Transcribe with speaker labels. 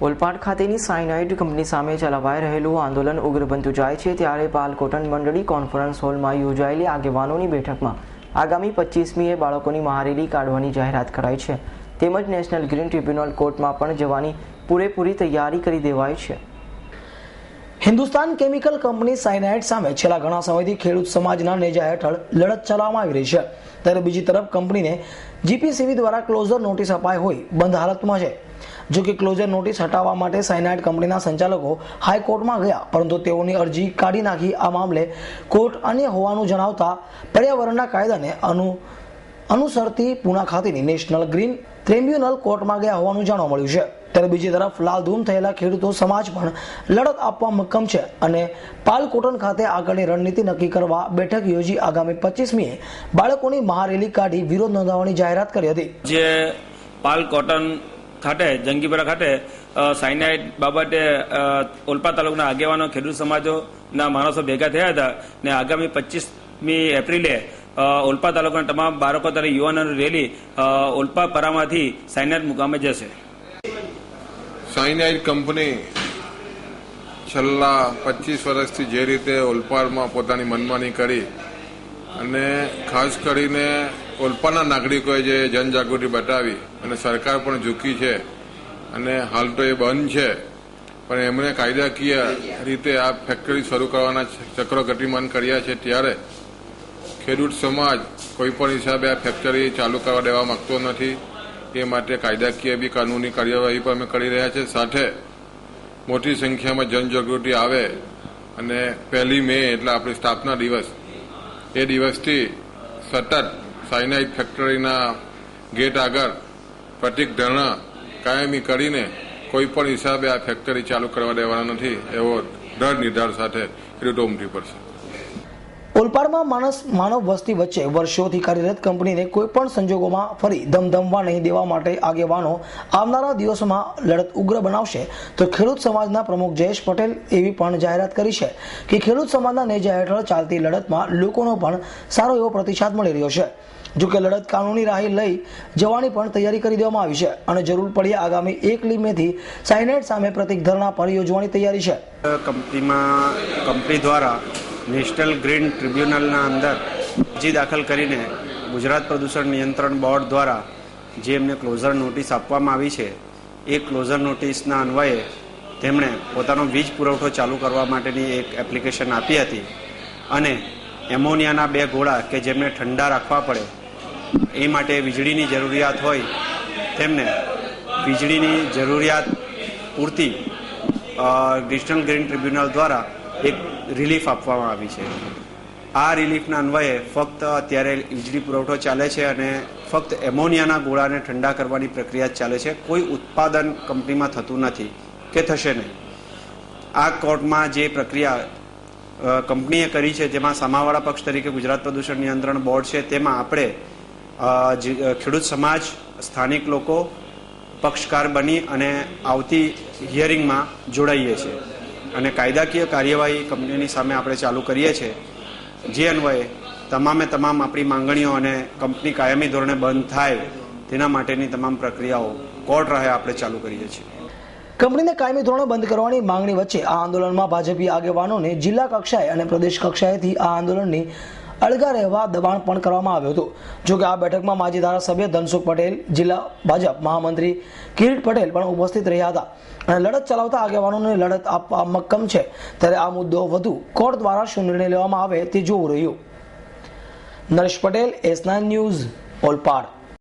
Speaker 1: ઓલપાડ ખાતેની cyanide company સામે ચલાવાઈ રહેલું આંદોલન ઉગ્ર બનતું જાય છે ત્યારે પાલ કોટન મંડળી કોન્ફરન્સ હોલમાં યોજાયેલી આગેવાનોની બેઠકમાં આગામી 25મીએ બાળકોની મહારેલી કાઢવાની જાહેરાત કરાઈ છે તેમજ નેશનલ ગ્રીન ટ્રિબ્યુનલ કોર્ટમાં પણ જવાની પૂરેપૂરી તૈયારી કરી દેવાઈ છે।
Speaker 2: હિન્દુસ્તાન કેમિકલ કંપની સાયનાઇડ સામે છેલ્લા ઘણા સમયથી ખેડૂત સમાજના નેજા હેઠળ લડત ચલાવવામાં આવી રહી છે ત્યારે બીજી તરફ કંપનીને જીપીસીબી દ્વારા ક્લોઝર નોટિસ અપાઈ હોય બંધ હાલતમાં છે। જો કે ક્લોઝર નોટિસ હટાવવા માટે સાયનાઇડ કંપનીના સંચાલકો હાઈકોર્ટમાં ગયા પરંતુ તેઓની અરજી કાઢી નાખી। આ મામલે કોર્ટ અન્ય હોવાનું જણાવતા પર્યાવરણના કાયદાને અનુસરતી પુના ખાતેની નેશનલ ગ્રીન ટ્રિબ્યુનલ કોર્ટમાં ગયા હોવાનું જાણવા મળ્યું છે ત્યારે બીજી તરફ લાલધૂમ થયેલા ખેડૂતો સમાજ પણ લડત આપવા મક્કમ છે અને પાલ કોટન ખાતે આગળની રણનીતિ નક્કી કરવા બેઠક યોજી આગામી 25મીએ બાળકોની મહારેલી કાઢી વિરોધ નોંધાવવાની જાહેરાત કરી હતી।
Speaker 3: જે પાલ કોટન ખાતે જંગીપરા ખાતે સાયનાઇડ બાબતે ઓલપાડ તાલુકાના આગેવાનો ખેડૂત સમાજોના માણસો ભેગા થયા હતા ને આગામી 25મી એપ્રિલે ઓલપાડ તાલુકાના તમામ બાળકો તથા યુવાનોની રેલી ઓલપાડ પરામાંથી સાયનાઇડ મુકામે જશે।
Speaker 4: સાયનાઇડ કંપની છેલ્લા 25 વર્ષથી જે રીતે ઓલપાડમાં પોતાની મનમાની કરી અને ખાસ કરીને ઓલપાડના નાગરિકોએ જે જનજાગૃતિ બતાવી અને સરકાર પણ ઝૂકી છે અને હાલ તો એ બંધ છે પણ એમણે કાયદાકીય રીતે આ ફેક્ટરી શરૂ કરવાના ચક્રો ગતિમાન કર્યા છે ત્યારે ખેડૂત સમાજ કોઈપણ હિસાબે આ ફેક્ટરી ચાલુ કરવા દેવા માંગતો નથી। એ માટે કાયદાકીય બી કાનૂની કાર્યવાહી પણ અમે કરી રહ્યા છે સાથે મોટી સંખ્યામાં જનજાગૃતિ આવે અને 1 મે એટલે આપણી સ્થાપના દિવસ એ દિવસથી સતત સાયનાઇડ ફેક્ટરીના ગેટ આગળ પ્રતિક ધરણા કાયમી કરીને કોઈપણ હિસાબે આ ફેક્ટરી ચાલુ કરવા દેવાના નથી એવો દ્રઢ નિર્ધાર સાથે ખેડૂતો ઉમટી પડશે।
Speaker 2: ઓલપાડમાં માનવ વસ્તી વચ્ચે વર્ષોથી કાર્યરત કંપનીને કોઈ પણ સંજોગોમાં ફરી ધમધમવા નહીં દેવા માટે આગેવાનો આવનારા દિવસોમાં લડત ઉગ્ર બનાવશે તો ખેડૂત સમાજના પ્રમુખ જયેશ પટેલ એવી પણ જાહેરાત કરી છે કે ખેડૂત સમાજના નેજા હેઠળ ચાલતી લડતમાં લોકોનો પણ સારો એવો પ્રતિસાદ મળી રહ્યો છે। જો કે લડત કાનૂની રાહે લઈ જવાની પણ તૈયારી કરી દેવામાં આવી છે અને જરૂર પડ્યા આગામી 1 મેથી સાયનાઇડ સામે પ્રતિક ધરણા પર યોજવાની તૈયારી છે।
Speaker 5: કંપની દ્વારા નેશનલ ગ્રીન ટ્રિબ્યુનલના અંદર અરજી દાખલ કરીને ગુજરાત પ્રદૂષણ નિયંત્રણ બોર્ડ દ્વારા જે એમને ક્લોઝર નોટિસ આપવામાં આવી છે એ ક્લોઝર નોટિસના અન્વયે તેમણે પોતાનો વીજ પુરવઠો ચાલુ કરવા માટેની એક એપ્લિકેશન આપી હતી અને એમોનિયાના 2 ગોળા કે જેમને ઠંડા રાખવા પડે એ માટે વીજળીની જરૂરિયાત હોય તેમને વીજળીની જરૂરિયાત પૂરતી નેશનલ ગ્રીન ટ્રિબ્યુનલ દ્વારા એક રિલીફ આપવામાં આવી છે। આ રિલીફના અન્વયે ફક્ત અત્યારે વીજળી પુરવઠો ચાલે છે અને ફક્ત એમોનિયાના ગોળાને ઠંડા કરવાની પ્રક્રિયા જ ચાલે છે, કોઈ ઉત્પાદન કંપનીમાં થતું નથી કે થશે નહીં। આ કોર્ટમાં જે પ્રક્રિયા કંપનીએ કરી છે જેમાં સામાવાળા પક્ષ તરીકે ગુજરાત પ્રદૂષણ નિયંત્રણ બોર્ડ છે તેમાં આપણે ખેડૂત સમાજ સ્થાનિક લોકો પક્ષકાર બની અને આવતી હિયરિંગમાં જોડાઈએ છીએ અને કાયદાકીય કાર્યવાહી કંપનીની સામે આપણે ચાલુ કરીએ છીએ જે અન્વયે તમામે તમામ આપણી માંગણીઓ અને કંપની કાયમી ધોરણે બંધ થાય તેના માટેની તમામ પ્રક્રિયાઓ કોર્ટ રાહે આપણે ચાલુ કરીએ છીએ।
Speaker 2: કંપનીને કાયમી ધોરણે બંધ કરવાની માંગણી વચ્ચે આ આંદોલનમાં ભાજપી આગેવાનોને જિલ્લા કક્ષાએ અને પ્રદેશ કક્ષાએથી આ આંદોલનની અળગા રહેવા દબાણ પણ કરવામાં આવ્યું હતું। જો કે આ બેઠકમાં માજી ધારાસભ્ય ધનસુખ પટેલ, જિલ્લા ભાજપ મહામંત્રી કિરીટ પટેલ પણ ઉપસ્થિત રહ્યા હતા અને લડત ચલાવતા આગેવાનોને લડત આપવા મક્કમ છે ત્યારે આ મુદ્દો વધુ કોર્ટ દ્વારા શું નિર્ણય લેવામાં આવે તે જોવું રહ્યું। Naresh Patel, S9 news, Olpad.